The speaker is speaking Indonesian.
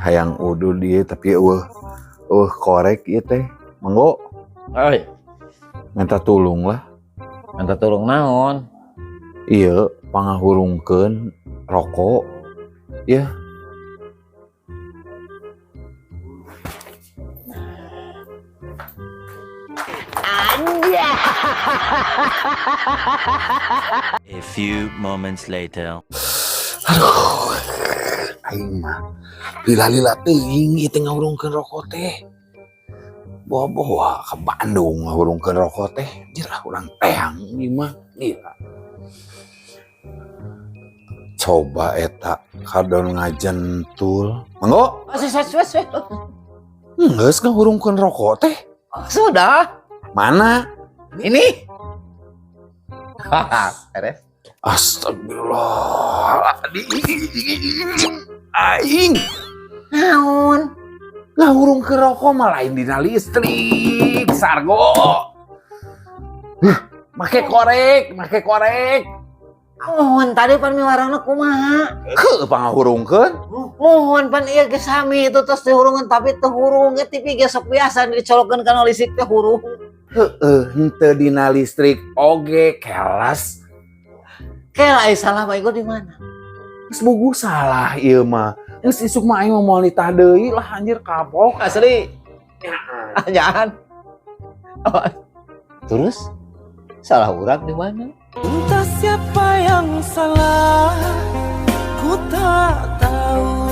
Hayang udah dia tapi korek ieu teh. Monggo. Oi, Minta tulung lah. minta tolong naon? Iya, pangahurungkeun rokok. Ya. A few moments later. Aduh. Aing mah lila-lila teuing ieu teh ngahurungkeun rokok teh. Bawa-bawa ke Bandung ngahurungkeun rokok teh. Jirah urang teang ieu mah. Lila. Coba eta kadon ngajentul. Manggo? Wes. Geus ngahurungkeun rokok teh. Sudah. Mana? Ini. Beres. Astagfirullahaladzim. Aing Naon? ngahurungkeun rokok mah lain dina listrik, Sargo. Make korek. Mohon tadi pan miwarana kumaha? Heuh pangahurungkeun. Mohon pan ieu ge sami itu tos teh hurungan tapi teu hurung ge TV ge sok biasa dicolokkeun kana listrik teh hurung. Heueuh henteu dina listrik oge kelas. Kela salah bae di mana? Geus bogu salah ieu mah. Geus isuk mah aing moal nitah deui lah anjir kapok. Asli. Jangan. Terus salah urang di mana? Entah siapa yang salah, ku tak tahu.